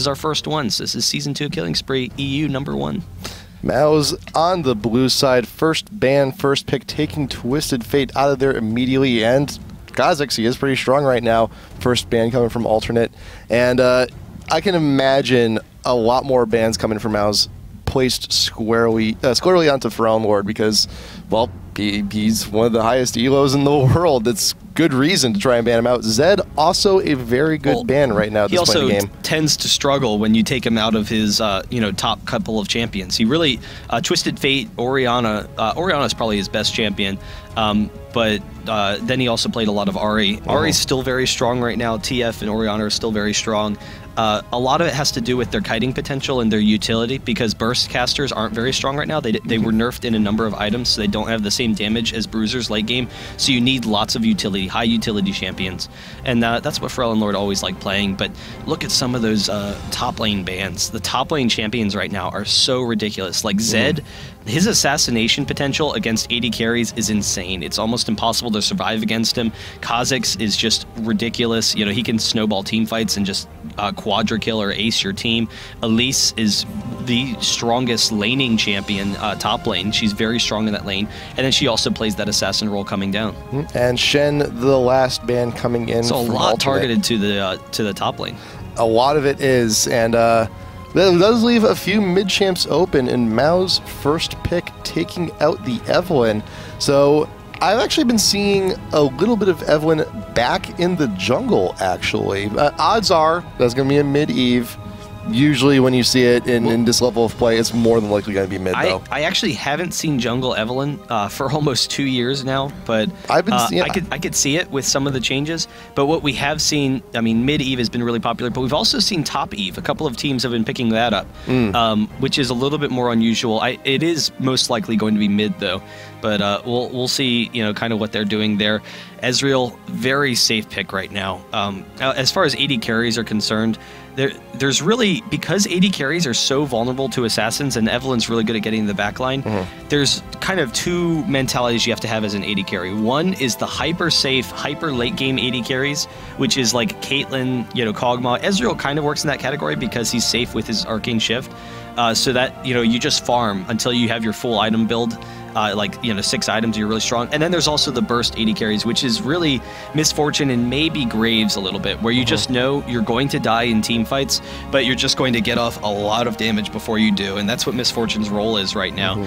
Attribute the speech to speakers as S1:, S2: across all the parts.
S1: is our first one. So this is Season 2 Killing Spree, EU #1.
S2: Mao's on the blue side. First ban, first pick, taking Twisted Fate out of there immediately. And Kha'Zix, he is pretty strong right now. First ban coming from Alternate. And I can imagine a lot more bans coming from Mao's placed squarely onto Pharaoh Lord because, well, he's one of the highest elos in the world. It's good reason to try and ban him out. Zed, also a very good ban right now at this point in the game.
S1: He also tends to struggle when you take him out of his top couple of champions. He really, Twisted Fate, Orianna is probably his best champion, but then he also played a lot of Ahri. Ahri's still very strong right now. TF and Orianna are still very strong. A lot of it has to do with their kiting potential and their utility because burst casters aren't very strong right now. They were nerfed in a number of items, so they don't have the same damage as bruisers late game. So you need lots of utility, high utility champions, and that's what Pharaoh Lord always like playing. But look at some of those top lane bans. The top lane champions right now are so ridiculous. Like Zed, his assassination potential against AD carries is insane. It's almost impossible to survive against him. Kha'Zix is just ridiculous. You know, he can snowball team fights and just quadra kill or ace your team. Elise is the strongest laning champion top lane. She's very strong in that lane. And then she also plays that assassin role coming down.
S2: And Shen, the last ban coming in.
S1: So a
S2: from
S1: lot
S2: Alternate.
S1: targeted to the top lane.
S2: A lot of it is, and that does leave a few mid-champs open, and Mao's first pick taking out the Evelynn. So I've actually been seeing a little bit of Evelynn back in the jungle, actually. Odds are that's going to be a mid-Eve. Usually when you see it in this level of play, it's more than likely going to be mid, though.
S1: I actually haven't seen jungle Evelynn for almost 2 years now, but
S2: I've been,
S1: I could see it with some of the changes. But what we have seen, I mean, mid Eve has been really popular, but we've also seen top Eve. A couple of teams have been picking that up, which is a little bit more unusual. It is most likely going to be mid, though. But we'll see, kind of what they're doing there. Ezreal, very safe pick right now. As far as AD carries are concerned, there's really, because AD carries are so vulnerable to assassins and Evelynn's really good at getting the backline, there's kind of two mentalities you have to have as an AD carry. One is the hyper safe, hyper late game AD carries, which is like Caitlyn, Kog'Maw. Ezreal kind of works in that category because he's safe with his Arcane Shift. So that, you just farm until you have your full item build. 6 items, you're really strong. And then there's also the burst AD carries, which is really Misfortune and maybe Graves a little bit, where you just know you're going to die in team fights, but you're just going to get off a lot of damage before you do. And that's what Misfortune's role is right now.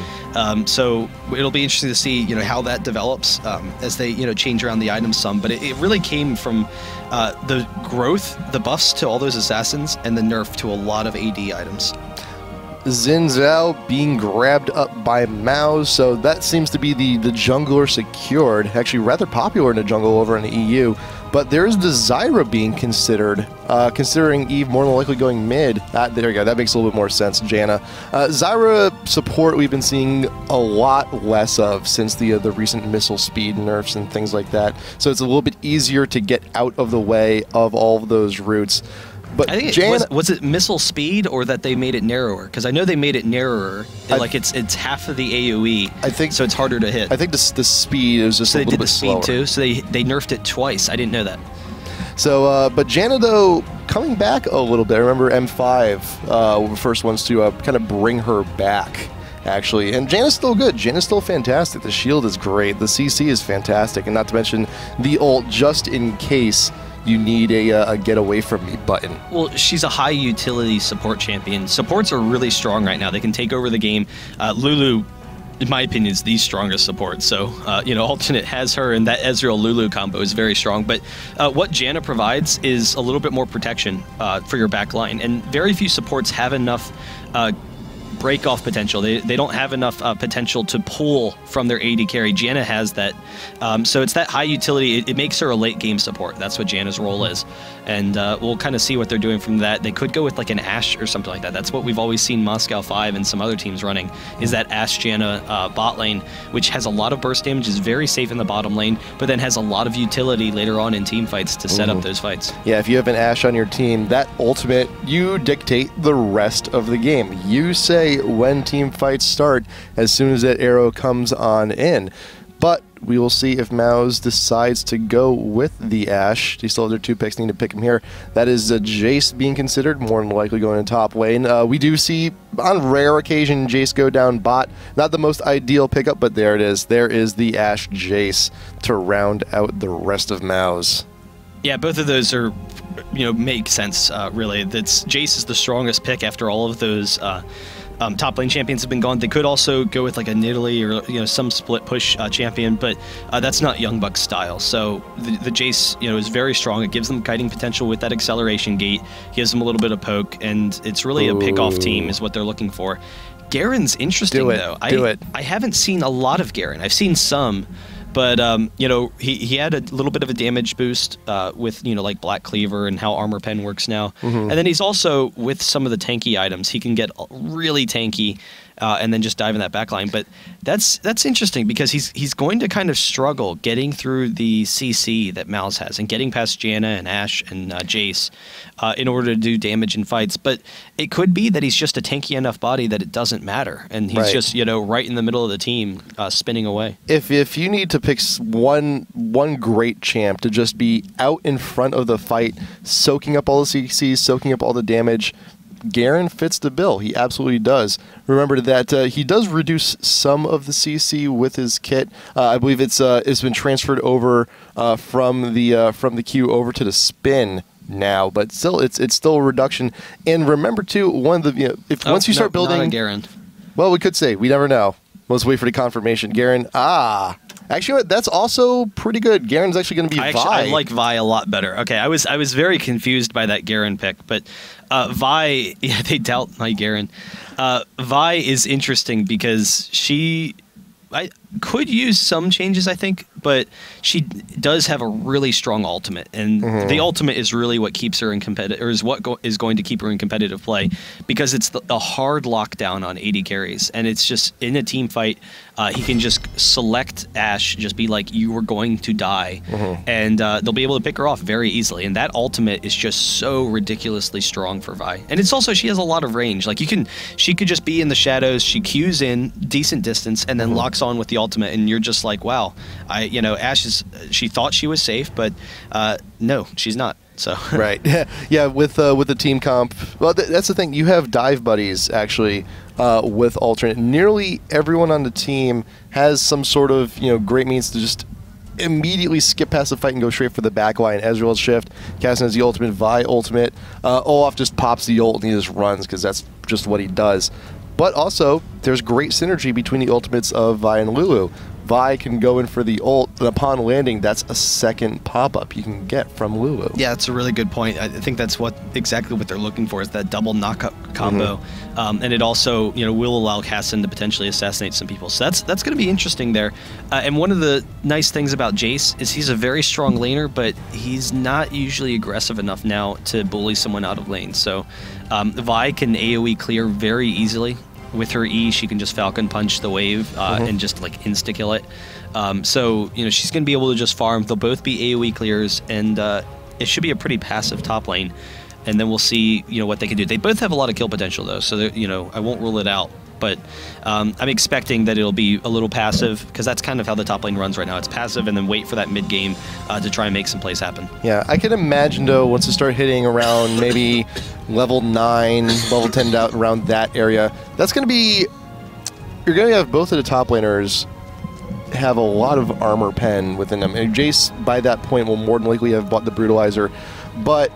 S1: So it'll be interesting to see, how that develops as they, change around the items some. But it really came from the growth, the buffs to all those assassins, and the nerf to a lot of AD items.
S2: Xin Zhao being grabbed up by Mao, so that seems to be the jungler secured. Actually rather popular in the jungle over in the EU. But there is the Zyra being considered, considering Eve more than likely going mid. There you go, that makes a little bit more sense, Janna. Zyra support we've been seeing a lot less of since the recent missile speed nerfs and things like that. So it's a little bit easier to get out of the way of all of those routes. But
S1: I think was it missile speed or that they made it narrower? Because I know they made it narrower. It's half of the AoE.
S2: I think
S1: so. It's harder to hit.
S2: I think the speed is just a little bit slower.
S1: So they did the speed too. So they nerfed it twice. I didn't know that.
S2: So, but Janna though coming back a little bit. I remember M5 were the first ones to kind of bring her back. Actually, and Janna's still good. Janna's still fantastic. The shield is great. The CC is fantastic, and not to mention the ult just in case you need a get away from me button. Well,
S1: she's a high utility support champion. Supports are really strong right now. They can take over the game. Lulu, in my opinion, is the strongest support. So, Alternate has her, and that Ezreal-Lulu combo is very strong. But what Janna provides is a little bit more protection for your backline, and very few supports have enough break-off potential. They don't have enough potential to pull from their AD carry. Janna has that. So it's that high utility. It makes her a late-game support. That's what Janna's role is. And we'll kind of see what they're doing from that. They could go with like an Ashe or something like that. That's what we've always seen Moscow 5 and some other teams running, is that Ashe Janna bot lane, which has a lot of burst damage, is very safe in the bottom lane, but then has a lot of utility later on in team fights to set up those fights. Yeah, if you have an Ashe on your team, that ultimate, you dictate the rest of the game. You say when team fights start as soon as that arrow comes on in. But
S2: we will see if Mouse decides to go with the Ashe. They still have their 2 picks. Need to pick him here. That is Jace being considered, more than likely going in top lane. We do see, on rare occasion, Jace go down bot. Not the most ideal pickup, but there it is. There is the Ashe Jace to round out the rest of Mouse.
S1: Yeah, both of those are, make sense, really. Jace is the strongest pick after all of those top lane champions have been gone. They could also go with like a Nidalee or some split push champion, but that's not Young Bucks style. So the Jace is very strong. It gives them kiting potential with that acceleration gate, gives them a little bit of poke, and it's really a pick-off team is what they're looking for. Garen's interesting though. I haven't seen a lot of Garen. I've seen some. But, he had a little bit of a damage boost with, like Black Cleaver and how Armor Pen works now. And then he's also, with some of the tanky items, he can get really tanky and then just dive in that backline. But that's interesting because he's going to kind of struggle getting through the CC that Mouse has and getting past Janna and Ashe and Jace in order to do damage in fights. But it could be that he's just a tanky enough body that it doesn't matter. And he's just, right in the middle of the team spinning away.
S2: If you need to pick one great champ to just be out in front of the fight, soaking up all the CCs, soaking up all the damage, Garen fits the bill. He absolutely does. Remember that he does reduce some of the CC with his kit. I believe it's been transferred over from the Q over to the spin now, but still it's still a reduction. And remember too, one of the once you start building,
S1: not Garen.
S2: Well, we could say, we never know. Let's wait for the confirmation. Garen, actually, that's also pretty good. Garen's actually going to be Vi.
S1: I like Vi a lot better. Okay, I was very confused by that Garen pick, but Vi, yeah, they doubt my Garen. Vi is interesting because I could use some changes, I think, but she does have a really strong ultimate, and the ultimate is really what keeps her in competitive, or is what is going to keep her in competitive play, because it's a hard lockdown on 80 carries, and it's just in a team fight, he can just select Ashe, just be like, you are going to die, and they'll be able to pick her off very easily, and that ultimate is just so ridiculously strong for Vi, and it's also, she has a lot of range, like she could just be in the shadows, she Qs in decent distance, and then locks on with the ultimate, and you're just like, wow, Ashe she thought she was safe, but no, she's not. So
S2: right, yeah, with the team comp, well, that's the thing. You have dive buddies actually with alternate. Nearly everyone on the team has some sort of great means to just immediately skip past the fight and go straight for the back line. Ezreal's shift, Cassian has the ultimate, Vi ultimate, Olaf just pops the ult and he just runs because that's just what he does. But also, there's great synergy between the ultimates of Vi and Lulu. Vi can go in for the ult, and upon landing, that's a second pop-up you can get from Lulu.
S1: Yeah, that's a really good point. I think that's exactly what they're looking for, is that double knockup combo. And it also, will allow Cassian to potentially assassinate some people. So that's going to be interesting there. And one of the nice things about Jace is he's a very strong laner, but he's not usually aggressive enough now to bully someone out of lane. So Vi can AoE clear very easily. With her E, she can just Falcon Punch the wave and just like insta-kill it. So, she's going to be able to just farm. They'll both be AoE clears, and it should be a pretty passive top lane. And then we'll see, what they can do. They both have a lot of kill potential, though, so, I won't rule it out. But I'm expecting that it'll be a little passive, because that's kind of how the top lane runs right now. It's passive and then wait for that mid-game to try and make some plays happen.
S2: Yeah, I can imagine, though, once you start hitting around maybe level 9, level 10, around that area, that's going to be... You're going to have both of the top laners have a lot of armor pen within them. And Jace, by that point, will more than likely have bought the Brutalizer. But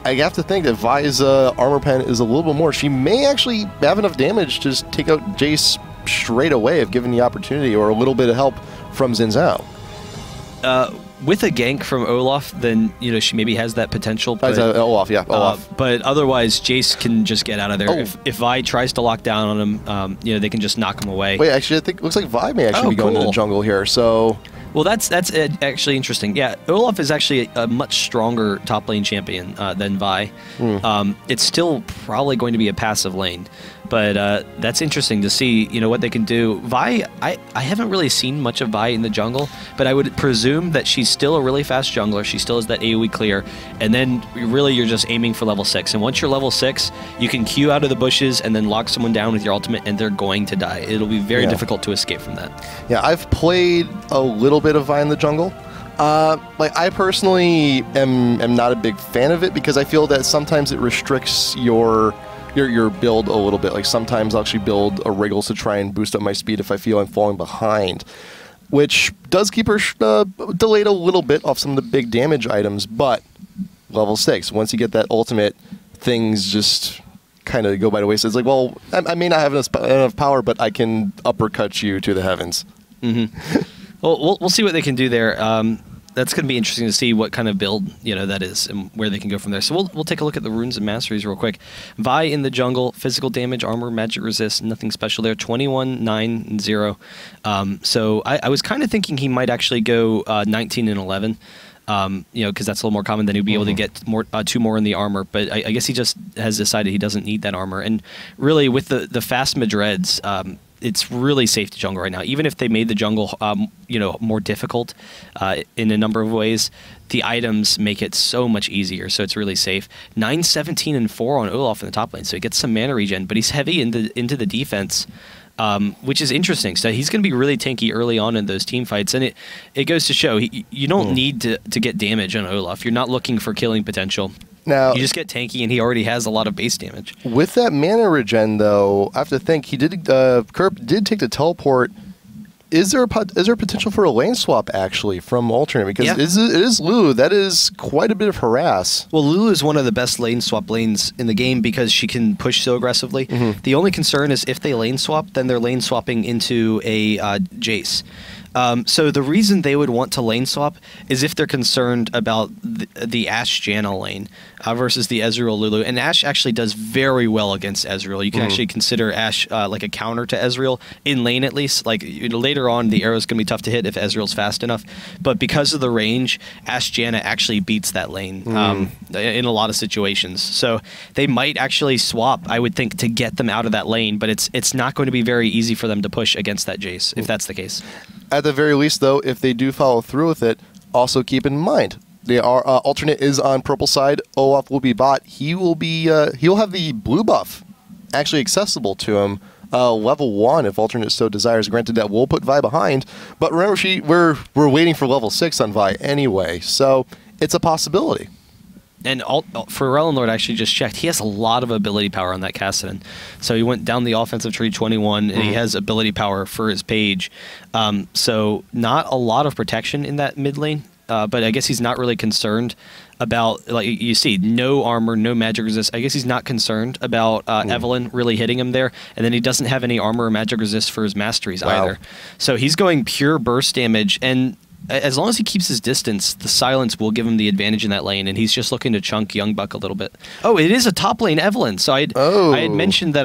S2: I have to think that Vi's armor pen is a little bit more. She may actually have enough damage to just take out Jace straight away if given the opportunity, or a little bit of help from Xin Zhao.
S1: With a gank from Olaf, then she maybe has that potential. But,
S2: Olaf, yeah, Olaf.
S1: But otherwise, Jace can just get out of there. Oh. If Vi tries to lock down on him, they can just knock him away.
S2: Wait, actually, I think it looks like Vi may actually be going to the jungle here. So.
S1: Well, that's actually interesting. Yeah, Olaf is actually a much stronger top lane champion than Vi. It's still probably going to be a passive lane, but that's interesting to see. What they can do. Vi, I haven't really seen much of Vi in the jungle, but I would presume that she's still a really fast jungler. She still has that AoE clear, and then really you're just aiming for level 6. And once you're level 6, you can Q out of the bushes and then lock someone down with your ultimate, and they're going to die. It'll be very difficult to escape from that.
S2: Yeah, I've played a little bit of Vi in the jungle. Like I personally am not a big fan of it because I feel that sometimes it restricts your build a little bit. Like sometimes I'll actually build a Wriggles to try and boost up my speed if I feel I'm falling behind, which does keep her delayed a little bit off some of the big damage items. But level 6, once you get that ultimate, things just kind of go by the wayside. It's like, well, I may not have enough power, but I can uppercut you to the heavens.
S1: Mm-hmm. Well, we'll see what they can do there. That's going to be interesting to see what kind of build that is and where they can go from there. So we'll take a look at the runes and masteries real quick. Vi in the jungle, physical damage, armor, magic resist, nothing special there. 21, 9, and 0. So I was kind of thinking he might actually go 19 and 11. Because that's a little more common. Then he'd be able to get more, 2 more in the armor. But I guess he just has decided he doesn't need that armor. And really, with the fast Madreds, it's really safe to jungle right now. Even if they made the jungle, more difficult in a number of ways, the items make it so much easier. So it's really safe. 9, 17, and 4 on Olaf in the top lane. So he gets some mana regen, but he's heavy into the defense. Which is interesting. So he's going to be really tanky early on in those team fights, and it goes to show you don't need to get damage on Olaf. You're not looking for killing potential. Now you just get tanky, and he already has a lot of base damage.
S2: With that mana regen, though, I have to think Kerp did take the teleport. Is there potential for a lane swap actually from alternate? Because it is Lulu. That is quite a bit of harass.
S1: Well, Lulu is one of the best lane swap lanes in the game because she can push so aggressively. The only concern is if they lane swap, then they're lane swapping into a Jace. So the reason they would want to lane swap is if they're concerned about the Ashe Janna lane versus the Ezreal Lulu. And Ashe actually does very well against Ezreal. You can actually consider Ashe like a counter to Ezreal, in lane at least. Like later on, the arrow's going to be tough to hit if Ezreal's fast enough. But because of the range, Ashe Janna actually beats that lane in a lot of situations. So they might actually swap, I would think, to get them out of that lane. But it's not going to be very easy for them to push against that Jace, if that's the case.
S2: At the very least, though, if they do follow through with it, also keep in mind they are alternate is on purple side. Olaf will be bot. He will be he'll have the blue buff actually accessible to him. Level 1 if alternate so desires. Granted, that will put Vi behind, but remember we're waiting for level 6 on Vi anyway, so it's a possibility.
S1: And for Relin Lord, I actually just checked. He has a lot of ability power on that Kassadin. So he went down the offensive tree 21, and he has ability power for his page. So not a lot of protection in that mid lane, but I guess he's not really concerned about, like you see, no armor, no magic resist. I guess he's not concerned about Evelynn really hitting him there. And then he doesn't have any armor or magic resist for his masteries either. So he's going pure burst damage, and as long as he keeps his distance, the silence will give him the advantage in that lane, and he's just looking to chunk Youngbuck a little bit. Oh, it is a top lane Evelynn. So I had mentioned that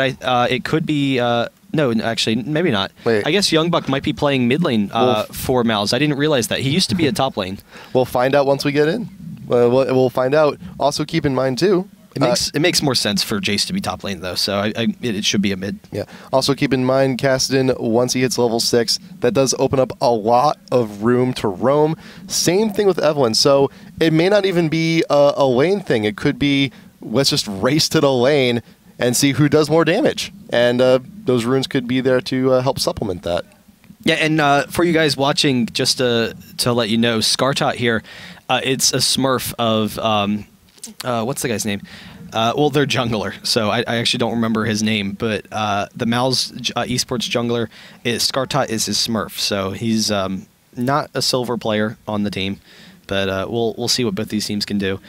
S1: it could be no, actually, maybe not.
S2: Wait.
S1: I guess Youngbuck might be playing mid lane for Malz. I didn't realize that. He used to be a top lane.
S2: We'll find out once we get in. We'll find out. Also, keep in mind too.
S1: It makes more sense for Jace to be top lane, though, so it should be a mid.
S2: Yeah. Also, keep in mind, Kassadin, once he hits level 6, that does open up a lot of room to roam. Same thing with Evelynn. So it may not even be a lane thing. It could be, let's just race to the lane and see who does more damage. And those runes could be there to help supplement that.
S1: Yeah, and for you guys watching, just to let you know, Skartot here, it's a Smurf of... what's the guy's name? Well, their jungler. So I actually don't remember his name, but the Malz esports jungler, Skartot is his Smurf. So he's not a silver player on the team, but we'll see what both these teams can do.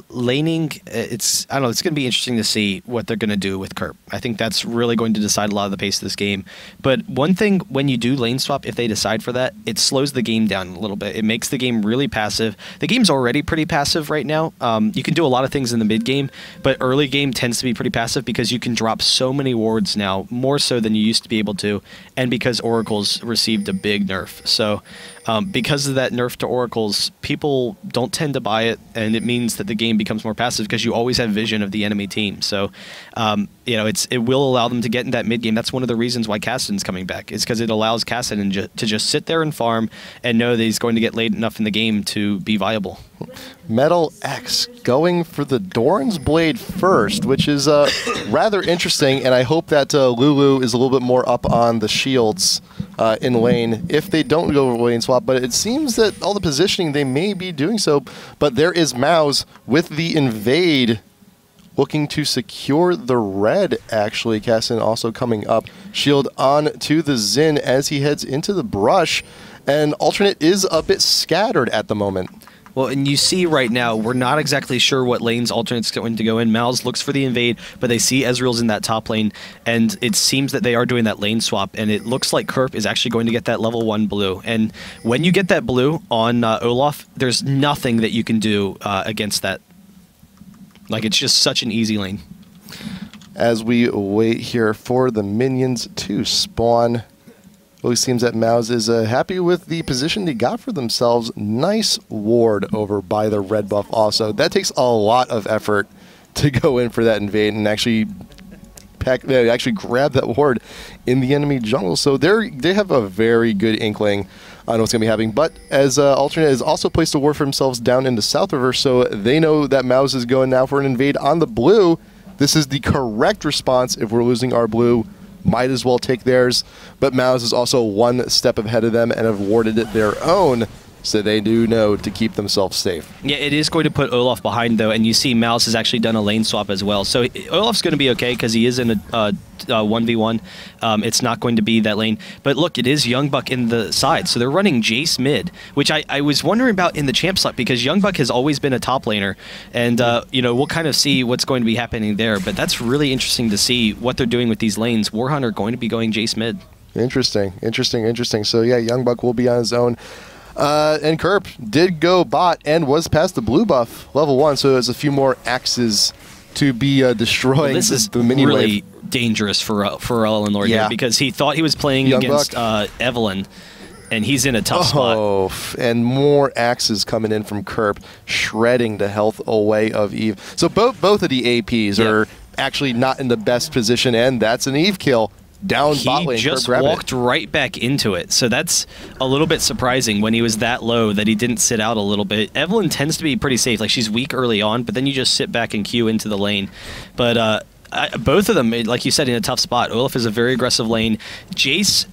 S1: Laning, I don't know, it's going to be interesting to see what they're going to do with Kerp. I think that's really going to decide a lot of the pace of this game. But one thing, when you do lane swap, if they decide for that, it slows the game down a little bit. It makes the game really passive. The game's already pretty passive right now. You can do a lot of things in the mid game, but early game tends to be pretty passive because you can drop so many wards now, more so than you used to be able to, and because Oracles received a big nerf. So because of that nerf to Oracles, people don't tend to buy it, and it means that the game becomes more passive because you always have vision of the enemy team. So, it will allow them to get in that mid game. That's one of the reasons why Kassadin's coming back, is because it allows Kassadin to just sit there and farm and know that he's going to get late enough in the game to be viable.
S2: Metal X going for the Doran's Blade first, which is rather interesting, and I hope that Lulu is a little bit more up on the shields in lane if they don't go lane swap, but it seems that all the positioning they may be doing so. But there is Mouse with the invade looking to secure the red, actually. Kassadin also coming up. Shield on to the Xin as he heads into the brush, and Alternate is a bit scattered at the moment.
S1: Well, and you see right now, we're not exactly sure what lanes Alternate's going to go in. Mouse looks for the invade, but they see Ezreal's in that top lane, and it seems that they are doing that lane swap, and it looks like Kerp is actually going to get that level 1 blue. And when you get that blue on Olaf, there's nothing that you can do against that. Like, it's just such an easy lane.
S2: As we wait here for the minions to spawn, well, it seems that Mouse is happy with the position they got for themselves. Nice ward over by the red buff also. That takes a lot of effort to go in for that invade and actually grab that ward in the enemy jungle. So they have a very good inkling on what's going to be happening. But as Alternate has also placed a ward for themselves down into South River, so they know that Mouse is going now for an invade on the blue. This is the correct response. If we're losing our blue, might as well take theirs. But Mouse is also one step ahead of them and have warded it their own, so they do know to keep themselves safe.
S1: Yeah, it is going to put Olaf behind, though, and you see Mouse has actually done a lane swap as well. So Olaf's going to be okay because he is in a 1v1. It's not going to be that lane. But look, it is Youngbuck in the side, so they're running Jace mid, which I was wondering about in the champ slot because Youngbuck has always been a top laner, and you know, we'll kind of see what's going to be happening there. But that's really interesting to see what they're doing with these lanes. Warhunter going to be going Jace mid.
S2: Interesting. So yeah, Youngbuck will be on his own. And Kerp did go bot and was past the blue buff level 1, so there's a few more axes to be destroying.
S1: This is
S2: the mini
S1: really
S2: wave.
S1: Dangerous for Ellen Lord here because he thought he was playing against Evelynn, and he's in a tough spot.
S2: And more axes coming in from Kerp, shredding the health away of Eve. So both of the APs are actually not in the best position, and that's an Eve kill. Down bot lane.
S1: He just walked right back into it, so that's a little bit surprising when he was that low that he didn't sit out a little bit. Evelynn tends to be pretty safe, like she's weak early on, but then you just sit back and queue into the lane. But both of them, like you said, in a tough spot. Olaf is a very aggressive lane. Jace,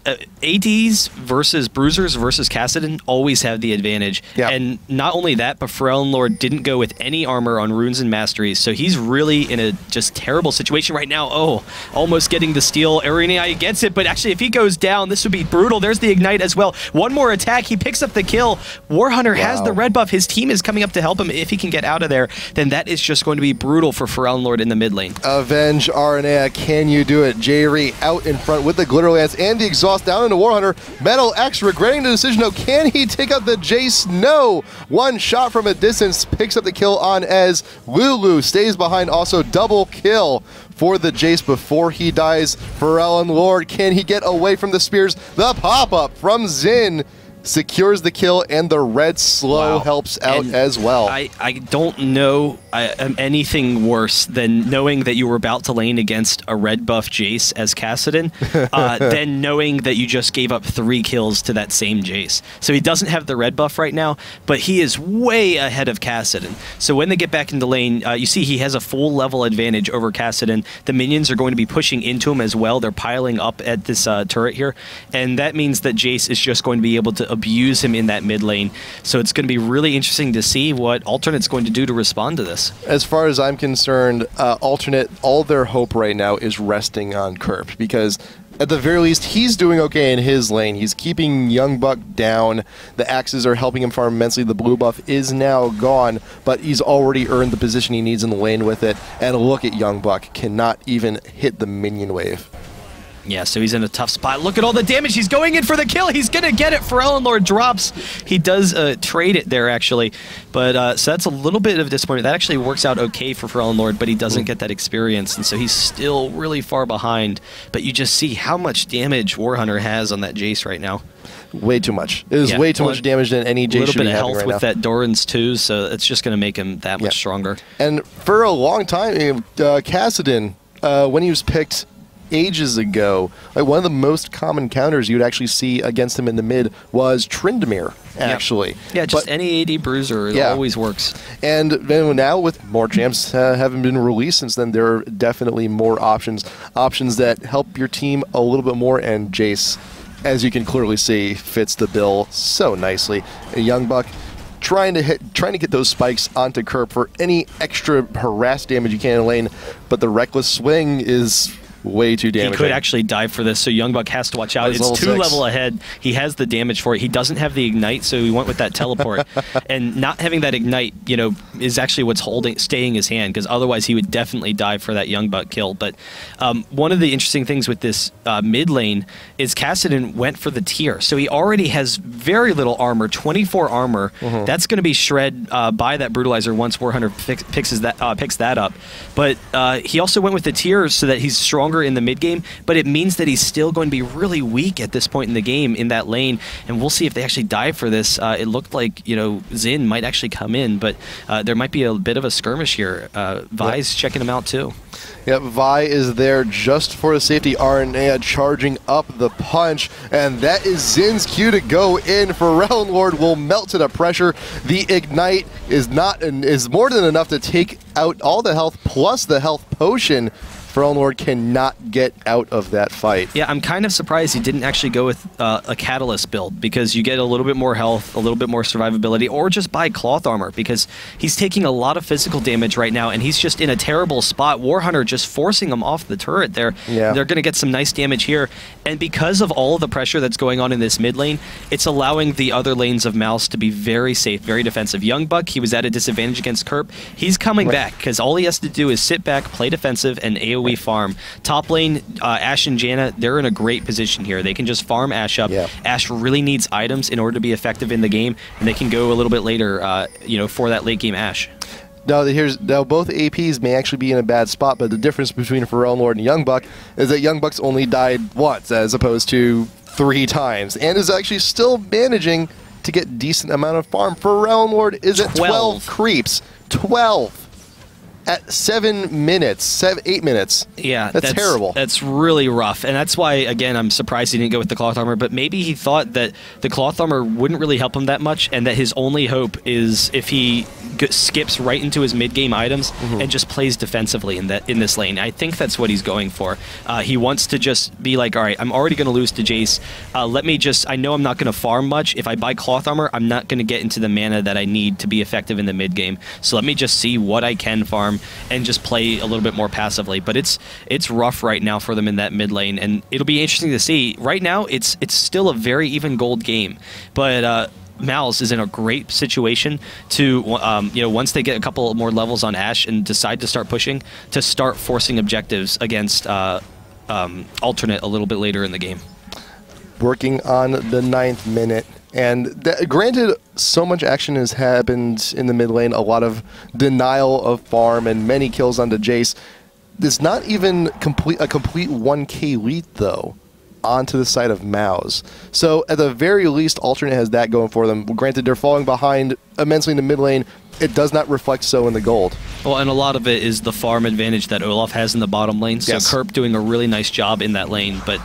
S1: ADs versus Bruisers versus Kassadin always have the advantage.
S2: Yep.
S1: And not only that, but Pharrell Lord didn't go with any armor on Runes and Masteries, so he's really in a just terrible situation right now. Oh, almost getting the steal. Arena gets it, but actually if he goes down, this would be brutal. There's the Ignite as well. One more attack. He picks up the kill. Warhunter has the red buff. His team is coming up to help him. If he can get out of there, then that is just going to be brutal for Pharrell Lord in the mid lane.
S2: RNA, can you do it? Jayri out in front with the Glitter Lance and the exhaust down into Warhunter. Metal X regretting the decision. No, can he take out the Jace? No. One shot from a distance picks up the kill on Ez. Lulu stays behind, also double kill for the Jace before he dies. Pharrell Lord, can he get away from the spears? The pop-up from Xin secures the kill, and the red slow helps out as well.
S1: I don't know anything worse than knowing that you were about to lane against a red buff Jace as Kassadin, than knowing that you just gave up 3 kills to that same Jace. So he doesn't have the red buff right now, but he is way ahead of Kassadin. So when they get back into lane, you see he has a full level advantage over Kassadin. The minions are going to be pushing into him as well. They're piling up at this turret here, and that means that Jace is just going to be able to abuse him in that mid lane. So it's going to be really interesting to see what Alternate's going to do to respond to this.
S2: As far as I'm concerned, Alternate, all their hope right now is resting on Kerp, because at the very least, he's doing okay in his lane. He's keeping Youngbuck down. The axes are helping him farm immensely. The blue buff is now gone, but he's already earned the position he needs in the lane with it. And look at Youngbuck, cannot even hit the minion wave.
S1: Yeah, so he's in a tough spot. Look at all the damage. He's going in for the kill. He's going to get it. Pharrell Lord drops. He does trade it there, actually. But so that's a little bit of a disappointment. That actually works out okay for Pharrell Lord, but he doesn't get that experience, and so he's still really far behind. But you just see how much damage Warhunter has on that Jace right now.
S2: Way too much. It is way too much damage than any Jace should be having right now. A little bit of health
S1: with that Doran's too, so it's just going to make him that much stronger.
S2: And for a long time, Kassadin, when he was picked ages ago, like one of the most common counters you would actually see against him in the mid was Tryndamere, actually.
S1: Yeah, just any AD bruiser, it always works.
S2: And then now with more champs having been released since then, there are definitely more options that help your team a little bit more, and Jace as you can clearly see, fits the bill so nicely. A Young Buck trying to get those spikes onto Kerp for any extra harass damage you can in the lane, but the reckless swing is way too damaging.
S1: He could actually dive for this, so Young Buck has to watch out. It's two level ahead. He has the damage for it. He doesn't have the ignite, so he went with that teleport. And not having that ignite, you know, is actually what's staying his hand, because otherwise he would definitely dive for that Young Buck kill. But one of the interesting things with this mid lane is Kassadin went for the tier, so he already has very little armor, 24 armor. That's going to be shred by that Brutalizer once Warhunter picks that up. But he also went with the tier so that he's stronger in the mid game, but it means that he's still going to be really weak at this point in the game in that lane, and we'll see if they actually dive for this. It looked like, you know, Xin might actually come in, but there might be a bit of a skirmish here. Vi's checking him out too.
S2: Yep, Vi is there just for the safety. RNA charging up the punch, and that is Xin's cue to go in. Realm Lord will melt to the pressure. The ignite is more than enough to take out all the health plus the health potion. Realm Lord cannot get out of that fight.
S1: Yeah, I'm kind of surprised he didn't actually go with a Catalyst build, because you get a little bit more health, a little bit more survivability, or just buy Cloth Armor, because he's taking a lot of physical damage right now, and he's just in a terrible spot. Warhunter just forcing him off the turret there.
S2: Yeah.
S1: They're going to get some nice damage here, and because of all of the pressure that's going on in this mid lane, it's allowing the other lanes of Mouse to be very safe, very defensive. Young Buck, he was at a disadvantage against Kerp. He's coming back, because all he has to do is sit back, play defensive, and AoE farm. Top lane, Ashe and Janna, they're in a great position here. They can just farm Ashe up.
S2: Yeah.
S1: Ashe really needs items in order to be effective in the game, and they can go a little bit later, you know, for that late game Ashe.
S2: Now both APs may actually be in a bad spot, but the difference between Realm Lord and Young Buck is that Young Buck's only died once as opposed to 3 times, and is actually still managing to get decent amount of farm. Realm Lord is at 12 creeps. 12! At 7 minutes, 8 minutes.
S1: Yeah,
S2: that's terrible.
S1: That's really rough, and that's why, again, I'm surprised he didn't go with the Cloth Armor, but maybe he thought that the Cloth Armor wouldn't really help him that much, and that his only hope is if he skips right into his mid-game items and just plays defensively in this lane. I think that's what he's going for. He wants to just be like, all right, I'm already going to lose to Jace. I know I'm not going to farm much. If I buy Cloth Armor, I'm not going to get into the mana that I need to be effective in the mid-game. So let me just see what I can farm and just play a little bit more passively. But it's rough right now for them in that mid lane, and it'll be interesting to see. Right now, it's still a very even gold game, but Mouse is in a great situation to, you know, once they get a couple more levels on Ashe and decide to start pushing, to start forcing objectives against Alternate a little bit later in the game.
S2: Working on the 9th minute. And granted, so much action has happened in the mid lane, a lot of denial of farm and many kills onto Jace. It's not even a complete 1k lead, though, onto the side of Mouse. So at the very least, Alternate has that going for them. Granted, they're falling behind immensely in the mid lane. It does not reflect so in the gold.
S1: Well, and a lot of it is the farm advantage that Olaf has in the bottom lane. So
S2: yes.
S1: Kerp doing a really nice job in that lane, but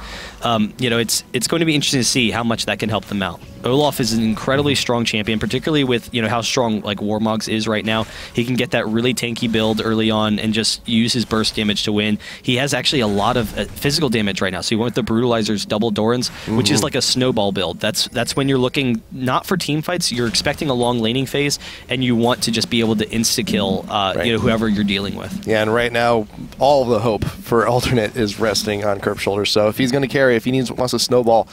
S1: you know, it's going to be interesting to see how much that can help them out. Olaf is an incredibly strong champion, particularly with, you know, how strong like Warmogs is right now. He can get that really tanky build early on and just use his burst damage to win. He has actually a lot of physical damage right now. So he went with the Brutalizer's double Dorans, which is like a snowball build. That's when you're looking not for team fights. You're expecting a long laning phase, and you want to just be able to insta kill you know, whoever you're dealing with.
S2: Yeah, and right now all of the hope for Alternate is resting on Kerp's shoulders. So if he's going to carry, if he wants to snowball,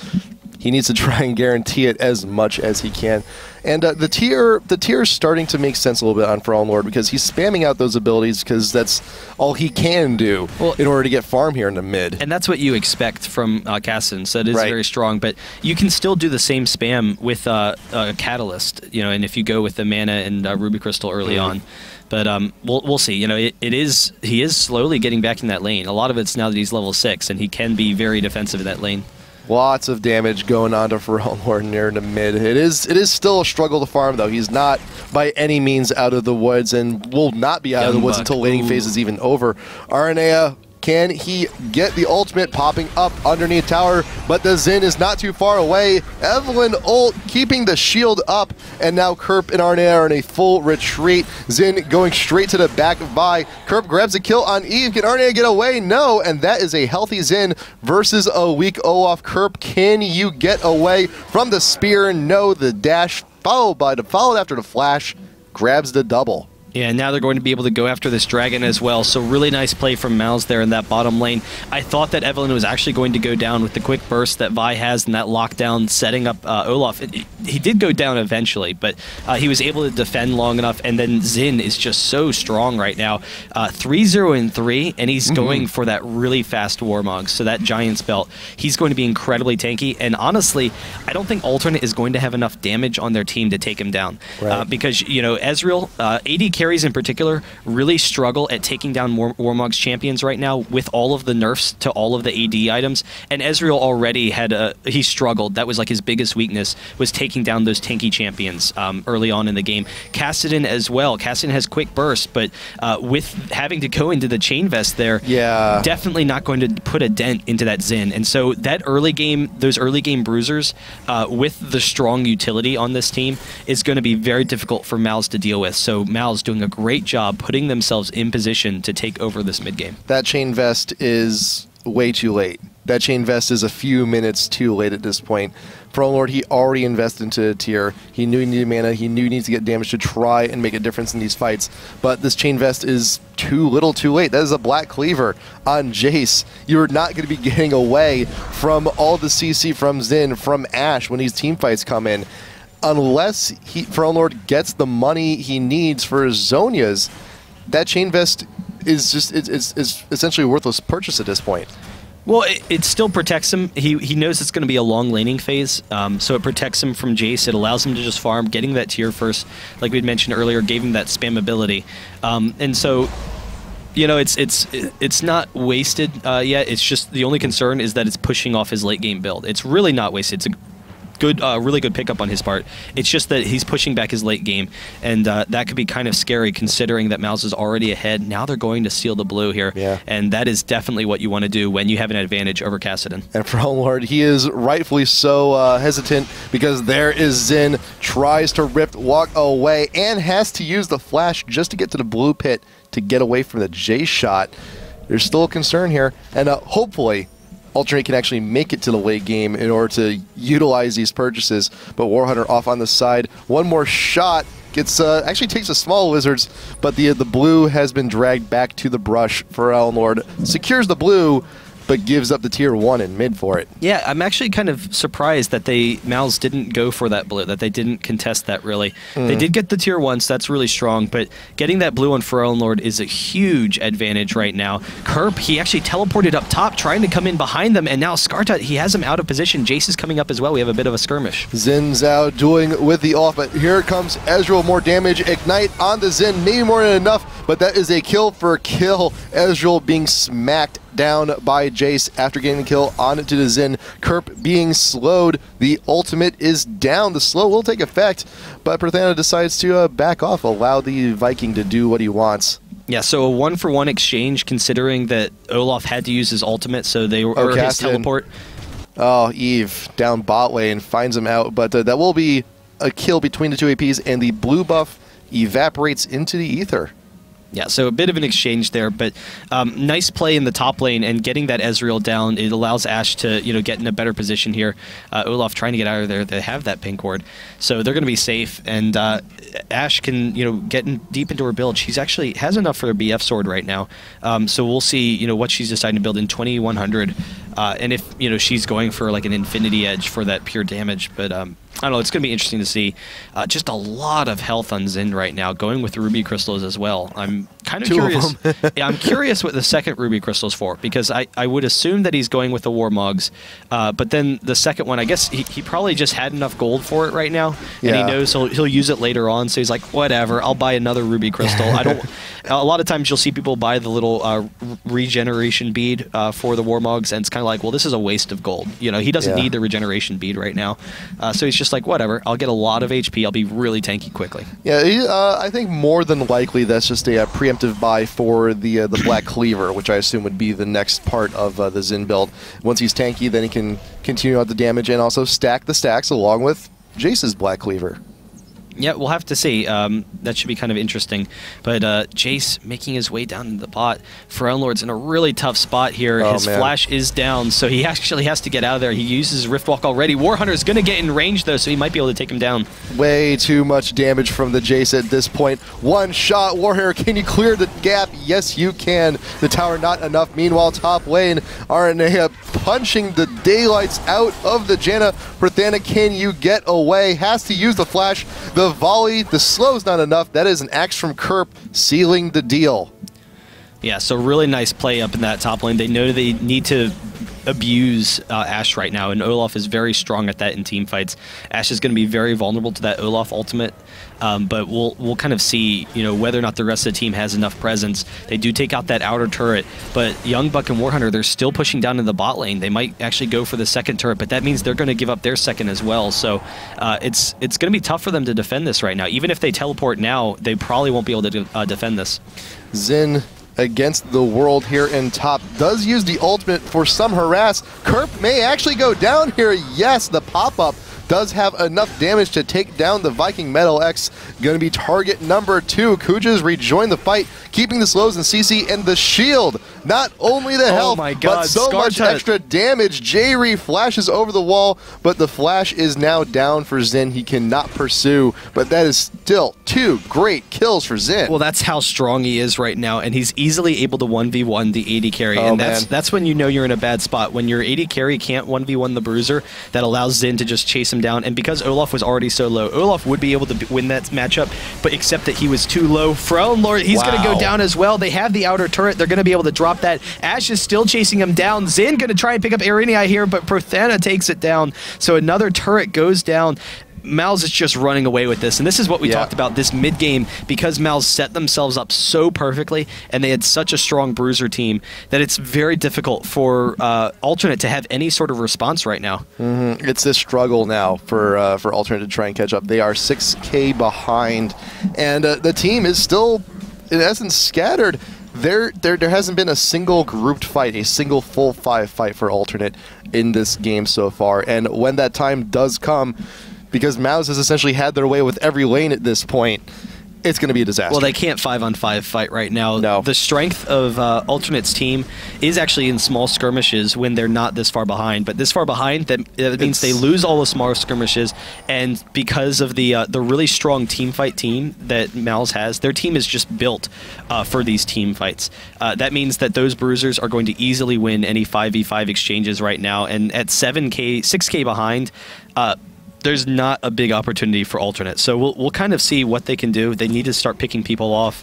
S2: he needs to try and guarantee it as much as he can. And the tier is starting to make sense a little bit on Realm Lord, because he's spamming out those abilities because that's all he can do in order to get farm here in the mid.
S1: And that's what you expect from Kassadin, so it is very strong. But you can still do the same spam with Catalyst, you know, and if you go with the mana and Ruby Crystal early on. But we'll see. You know, he is slowly getting back in that lane. A lot of it's now that he's level 6, and he can be very defensive in that lane.
S2: Lots of damage going on to Realm Lord near the mid. It is still a struggle to farm, though. He's not by any means out of the woods, and will not be out of the woods until laning phase is even over. Aranea Can he get the ultimate popping up underneath tower? But the Xin is not too far away. Evelynn ult keeping the shield up, and now Kerp and Arne are in a full retreat. Xin going straight to the back of Vi. Kerp grabs a kill on Eve. Can Arne get away? No, and that is a healthy Xin versus a weak Olaf. Kerp, can you get away from the spear? No, the dash followed after the flash, grabs the double.
S1: Yeah, now they're going to be able to go after this dragon as well. So really nice play from MOUZ there in that bottom lane. I thought that Evelynn was actually going to go down with the quick burst that Vi has and that lockdown setting up Olaf. He did go down eventually, but he was able to defend long enough. And then Xin is just so strong right now. 3-0-3, and he's going for that really fast Warmog. So that Giant's Belt, he's going to be incredibly tanky. And honestly, I don't think Alternate is going to have enough damage on their team to take him down.
S2: Right.
S1: Because, you know, Ezreal, AD carries in particular really struggle at taking down Warmog's champions right now with all of the nerfs to all of the AD items. And Ezreal already had he struggled. That was like his biggest weakness, was taking down those tanky champions early on in the game. Kassadin as well. Kassadin has quick burst, but with having to go into the chain vest there, definitely not going to put a dent into that Xin. And so that early game, those early game bruisers with the strong utility on this team is going to be very difficult for MOUZ to deal with. So MOUZ doing a great job putting themselves in position to take over this mid game.
S2: That chain vest is way too late. That chain vest is a few minutes too late at this point. Lord, he already invested into a tier. He knew he needed mana. He knew he needs to get damage to try and make a difference in these fights. But this chain vest is too little too late. That is a Black Cleaver on Jace. You're not going to be getting away from all the CC from Xin, from Ashe when these team fights come in. Unless Lord gets the money he needs for his Zhonya's, that chain vest is just it's essentially a worthless purchase at this point.
S1: Well, it still protects him. He knows it's going to be a long laning phase, so it protects him from Jace. It allows him to just farm, getting that tier first, like we had mentioned earlier, gave him that spammability, and so. You know, it's not wasted yet. It's just the only concern is that it's pushing off his late game build. It's really not wasted. It's a good, really good pickup on his part. It's just that he's pushing back his late game, and that could be kind of scary considering that MOUZ is already ahead. Now they're going to steal the blue here, and that is definitely what you want to do when you have an advantage over Kassadin.
S2: And Lord, he is rightfully so hesitant because there is Xin, tries to walk away, and has to use the flash just to get to the blue pit to get away from the J shot. There's still a concern here, and hopefully Alternate can actually make it to the late game in order to utilize these purchases. But Warhunter off on the side. One more shot. Gets actually takes a small Wizards, but the blue has been dragged back to the brush for Lord. Secures the blue, but gives up the tier 1 in mid for it. Yeah,
S1: I'm actually kind of surprised that MOUZ didn't go for that blue, that they didn't contest that really. They did get the tier 1, so that's really strong, but getting that blue on Pharrell Lord is a huge advantage right now. Kerp, he actually teleported up top, trying to come in behind them, and now Skarta, he has him out of position. Jace is coming up as well. We have a bit of a skirmish.
S2: Xin Zhao doing with the off, but here comes Ezreal, more damage. Ignite on the Xin, maybe more than enough, but that is a kill for kill. Ezreal being smacked down by Jace after getting the kill onto the Xin. Kerp being slowed. The ultimate is down. The slow will take effect, but Prathana decides to back off, allow the Viking to do what he wants.
S1: Yeah, so a 1-for-1 exchange considering that Olaf had to use his ultimate, so they were his teleport.
S2: Oh, Eve down bot lane finds him out, but that will be a kill between the two APs, and the blue buff evaporates into the ether.
S1: Yeah, so a bit of an exchange there, but nice play in the top lane and getting that Ezreal down. It allows Ashe to get in a better position here. Olaf trying to get out of there. They have that pink ward, so they're going to be safe. And Ashe can get deep into her build. She's actually has enough for her BF sword right now. So we'll see what she's deciding to build in 2100, and if she's going for like an Infinity Edge for that pure damage. But I don't know, it's going to be interesting to see. Just a lot of health on Xin right now, going with the Ruby Crystals as well. I'm kind of curious. Yeah, I'm curious what the second Ruby Crystal's for, because I would assume that he's going with the Warmogs, but then the second one, I guess he probably just had enough gold for it right now, and he knows he'll use it later on, so he's like, whatever, I'll buy another Ruby Crystal. I don't. A lot of times you'll see people buy the little regeneration bead for the Warmogs, and it's kind of like, well, this is a waste of gold. He doesn't need the regeneration bead right now, so he's just like, whatever, I'll get a lot of HP, I'll be really tanky quickly.
S2: Yeah, I think more than likely that's just a preemptive preemptive buy for the Black Cleaver, which I assume would be the next part of the Xin build. Once he's tanky, then he can continue out the damage and also stack the stacks along with Jace's Black Cleaver.
S1: Yeah, we'll have to see. That should be kind of interesting. But Jace making his way down into the bot. Pharaoh Lord's in a really tough spot here. His flash is down, so he actually has to get out of there. He uses Riftwalk already. Warhunter's going to get in range, though, so he might be able to take him down.
S2: Way too much damage from the Jace at this point. One shot, Warhammer, can you clear the gap? Yes, you can. The tower not enough. Meanwhile, top lane, RNA punching the daylights out of the Janna. Prathana, can you get away? Has to use the flash. The volley, the slow's not enough. That is an axe from Kerp sealing the deal.
S1: Yeah, so really nice play up in that top lane. They know they need to abuse Ashe right now, and Olaf is very strong at that in team fights. Ashe is going to be very vulnerable to that Olaf ultimate, but we'll kind of see, you know, whether or not the rest of the team has enough presence. They do take out that outer turret, but Young Buck and Warhunter, they're still pushing down in the bot lane. They might actually go for the second turret, but that means they're going to give up their second as well. So it's going to be tough for them to defend this right now. Even if they teleport now, they probably won't be able to defend this.
S2: Xin against the world here in top does use the ultimate for some harass. Kerp may actually go down here. Yes, the pop-up does have enough damage to take down the Viking Metal X. Going to be target number 2. Kuja's rejoined the fight, keeping the slows in CC and the shield. Not only the health, but so much extra damage. J-Re flashes over the wall, but the flash is now down for Xin. He cannot pursue, but that is still 2 great kills for Xin.
S1: Well, that's how strong he is right now, and he's easily able to 1v1 the AD carry, and that's when you know you're in a bad spot. When your AD carry can't 1v1 the Bruiser, that allows Xin to just chase him down, and because Olaf was already so low, Olaf would be able to win that matchup, but except that he was too low. Pharaoh Lord, he's going to go down as well. They have the outer turret. They're going to be able to drop that. Ashe is still chasing him down. Xin going to try and pick up Arinei here, but Prathana takes it down. So another turret goes down. Mal's is just running away with this, and this is what we talked about this mid-game, because Mal's set themselves up so perfectly, and they had such a strong Bruiser team, that it's very difficult for Alternate to have any sort of response right now.
S2: It's a struggle now for Alternate to try and catch up. They are 6K behind, and the team is still, in essence, scattered. There hasn't been a single grouped fight, a single full 5 fight for Alternate in this game so far, and when that time does come, because Mouse has essentially had their way with every lane at this point, it's going to be a disaster.
S1: Well, they can't 5-on-5 fight right now.
S2: No.
S1: The strength of Alternate's team is actually in small skirmishes when they're not this far behind. But this far behind, that means they lose all the small skirmishes. And because of the really strong team fight team that Mal's has, their team is just built for these team fights. That means that those Bruisers are going to easily win any 5v5 exchanges right now. And at 6K behind, there's not a big opportunity for Alternate. So we'll kind of see what they can do. They need to start picking people off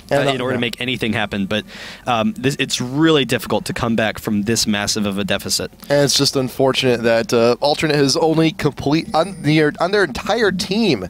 S1: in order to make anything happen. But it's really difficult to come back from this massive of a deficit.
S2: And it's just unfortunate that Alternate has only on their entire team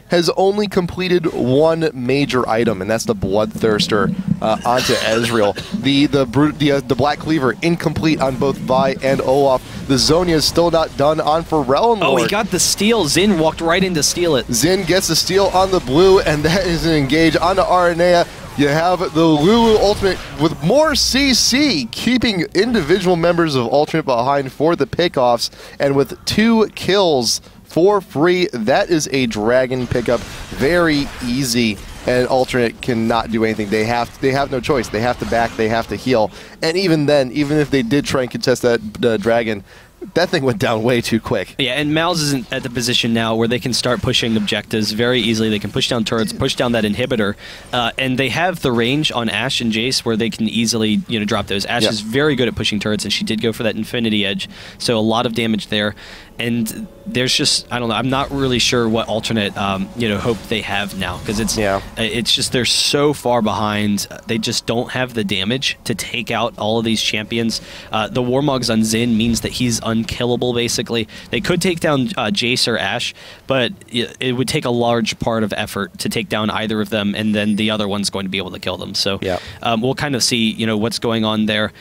S2: has only completed one major item, and that's the Bloodthirster onto Ezreal. The Black Cleaver incomplete on both Vi and Olaf. The Zonia is still not done on Pharrell.
S1: Oh, he got the steal. Xin walked right in to steal it.
S2: Xin gets the steal on the blue, and that is an engage onto Aranea. You have the Lulu ultimate with more CC, keeping individual members of Alternate behind for the pickoffs, and with 2 kills for free. That is a dragon pickup. Very easy, and Alternate cannot do anything. They have no choice. They have to back, they have to heal. And even then, even if they did try and contest that dragon, that thing went down way too quick.
S1: Yeah, and Mal's isn't at the position now where they can start pushing objectives very easily. They can push down turrets, push down that inhibitor, and they have the range on Ashe and Jace where they can easily drop those. Ashe is very good at pushing turrets, and she did go for that Infinity Edge, so a lot of damage there. And there's just, I don't know, I'm not really sure what Alternate hope they have now, because it's just they're so far behind. They just don't have the damage to take out all of these champions. The Warmogs on Xin means that he's unkillable, basically. They could take down Jace or Ashe, but it would take a large part of effort to take down either of them, and then the other one's going to be able to kill them. So we'll kind of see what's going on there.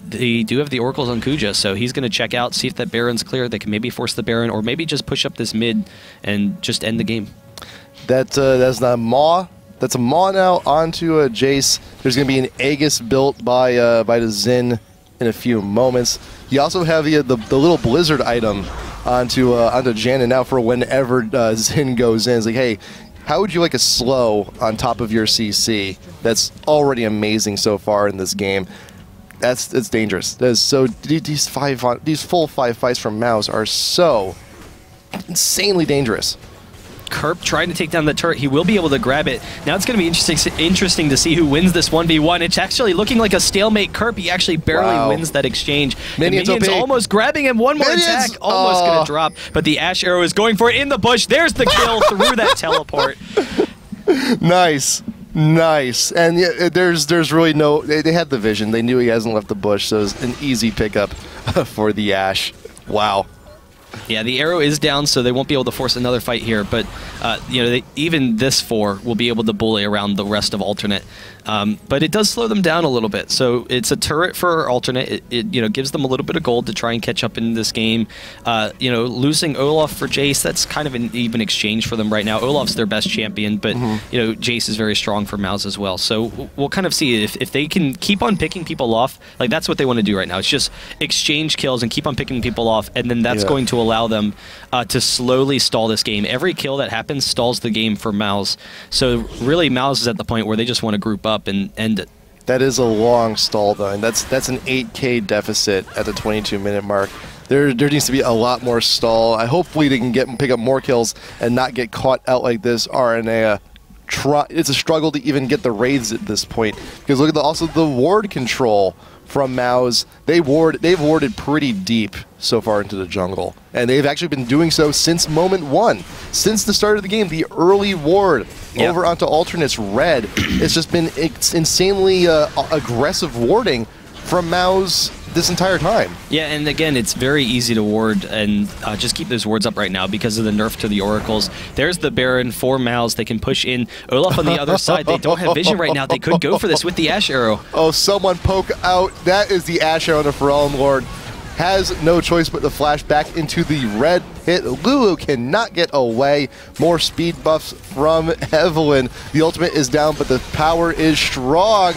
S1: They do have the Oracles on Kuja, so he's going to check out, see if that Baron's clear. They can maybe force the Baron, or maybe just push up this mid and just end the game.
S2: That's not Maw That's a Maw now onto a Jace. There's going to be an Aegis built by the Xin in a few moments. You also have the little Blizzard item onto Janna now for whenever Xin goes in. It's like, hey, how would you like a slow on top of your CC? That's already amazing so far in this game. It's dangerous. That is so. These full 5 fights from MOUZ are so insanely dangerous.
S1: Kerp trying to take down the turret. He will be able to grab it. Now it's going to be interesting to see who wins this 1v1. It's actually looking like a stalemate. Kerp, he actually barely wins that exchange. Minions almost grabbing him. One more attack. Almost going to drop. But the Ashe arrow is going for it in the bush. There's the kill through that teleport.
S2: Nice. Nice. And yeah, there's really no... They had the vision. They knew he hasn't left the bush, so it's an easy pickup for the Ashe. Wow.
S1: Yeah, the arrow is down, so they won't be able to force another fight here. But you know, even this 4 will be able to bully around the rest of Alternate. But it does slow them down a little bit. So it's a turret for Alternate. It you know, gives them a little bit of gold to try and catch up in this game. You know, losing Olaf for Jace, that's kind of an even exchange for them right now. Olaf's their best champion, but you know, Jace is very strong for MOUZ as well. So we'll kind of see if they can keep on picking people off. Like, that's what they want to do right now. It's just exchange kills and keep on picking people off, and then that's going to allow them to slowly stall this game. Every kill that happens stalls the game for MOUZ. So really, MOUZ is at the point where they just want to group up and end it.
S2: That is a long stall, though, and that's an 8K deficit at the 22-minute mark. There needs to be a lot more stall. Hopefully they can pick up more kills and not get caught out like this. RNA, it's a struggle to even get the raids at this point, because look at also the ward control from MOUZ. They've warded pretty deep so far into the jungle, and they've actually been doing so since moment 1. Since the start of the game, the early ward over onto Alternate's red. It's just been insanely aggressive warding from MOUZ this entire time.
S1: Yeah, and again, it's very easy to ward and just keep those wards up right now because of the nerf to the oracles. There's the Baron for MOUZ. They can push in. Olaf on the other side. They don't have vision right now. They could go for this with the Ashe arrow.
S2: Oh, someone poke out. That is the Ashe arrow to Ferelden Lord. Has no choice but to flash back into the red hit. Lulu cannot get away. More speed buffs from Evelynn. The ultimate is down, but the power is strong.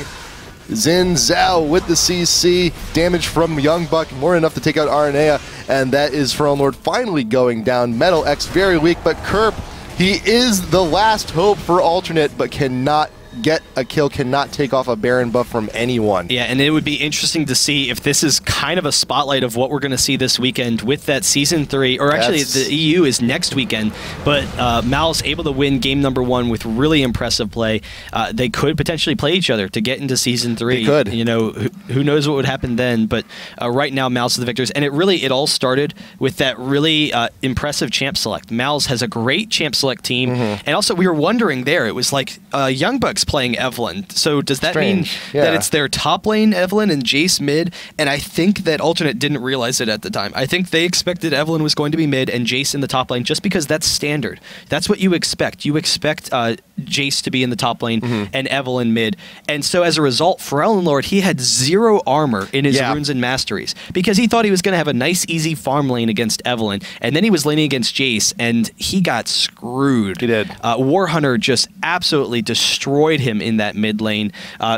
S2: Xin Zhao with the CC. Damage from Young Buck, more than enough to take out Aranea. And that is Ferelden Lord finally going down. Metal X very weak, but Kerp, he is the last hope for Alternate, but cannot get a kill, cannot take off a Baron buff from anyone.
S1: Yeah, and it would be interesting to see if this is kind of a spotlight of what we're going to see this weekend with that Season 3, or actually the EU is next weekend, but MOUZ able to win game number 1 with really impressive play. They could potentially play each other to get into Season 3.
S2: They could.
S1: You know, who knows what would happen then, but right now MOUZ is the victors, and it all started with that really impressive champ select. MOUZ has a great champ select team, and also we were wondering there, it was like Young Bucks playing Evelynn. So does that mean that it's their top lane Evelynn and Jace mid? And I think that Alternate didn't realize it at the time. I think they expected Evelynn was going to be mid and Jace in the top lane just because that's standard. That's what you expect. You expect Jace to be in the top lane and Evelynn mid. And so as a result, Ferelden Lord, he had 0 armor in his runes and masteries because he thought he was going to have a nice, easy farm lane against Evelynn. And then he was laning against Jace and he got screwed.
S2: He did.
S1: Warhunter just absolutely destroyed him in that mid lane.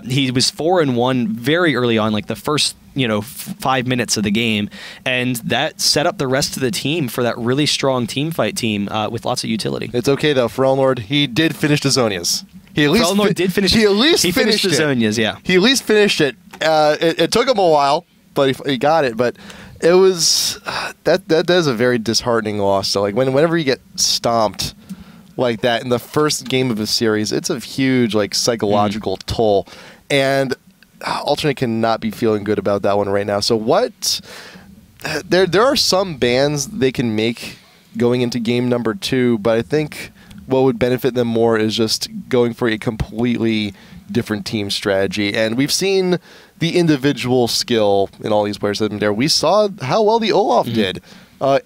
S1: He was 4-1 very early on, like the first 5 minutes of the game, and that set up the rest of the team for that really strong team fight team with lots of utility.
S2: It's okay though, Ferelden Lord, he did finish the Zhonya's.
S1: Ferelden Lord did finish.
S2: He at least finished
S1: the Zhonya's, yeah.
S2: He at least finished it. It took him a while, but he got it. But it was that is a very disheartening loss. So like whenever you get stomped like that in the first game of a series, it's a huge psychological toll, and Alternate cannot be feeling good about that one right now. So there are some bans they can make going into game number 2, but I think what would benefit them more is just going for a completely different team strategy. And we've seen the individual skill in all these players that have been there. We saw how well the Olaf did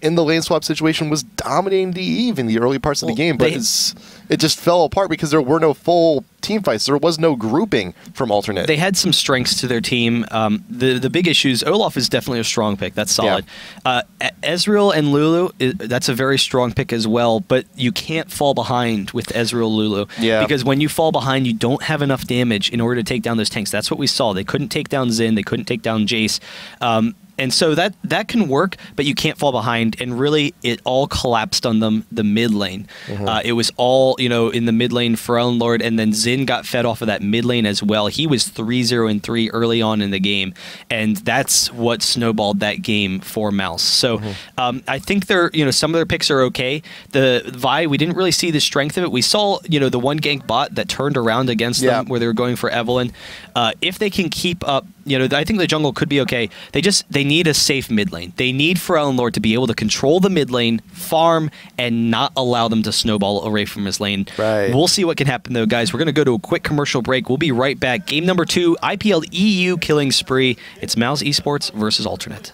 S2: in the lane swap situation was dominating the Eve in the early parts of the game, but it just fell apart because there were no full team fights. There was no grouping from alternate.
S1: They had some strengths to their team. The big issues, Olaf is definitely a strong pick. That's solid. Yeah. Ezreal and Lulu, that's a very strong pick as well, but you can't fall behind with Ezreal Lulu.
S2: Yeah.
S1: Because when you fall behind, you don't have enough damage in order to take down those tanks. That's what we saw. They couldn't take down Xin. They couldn't take down Jace. And so that can work, but you can't fall behind. And really, it all collapsed on them, the mid lane. It was all, in the mid lane for Ellenlord, and then Xin got fed off of that mid lane as well. He was 3-0-3 early on in the game, and that's what snowballed that game for Mouse. So I think some of their picks are okay. The Vi, we didn't really see the strength of it. We saw, the one gank bot that turned around against them where they were going for Evelynn. If they can keep up, I think the jungle could be okay. They need a safe mid lane. They need for Ellenlord to be able to control the mid lane, farm, and not allow them to snowball away from his lane.
S2: Right.
S1: We'll see what can happen, though, guys. We're going to go to a quick commercial break. We'll be right back. Game number 2, IPL EU killing spree. It's Mouse Esports versus Alternate.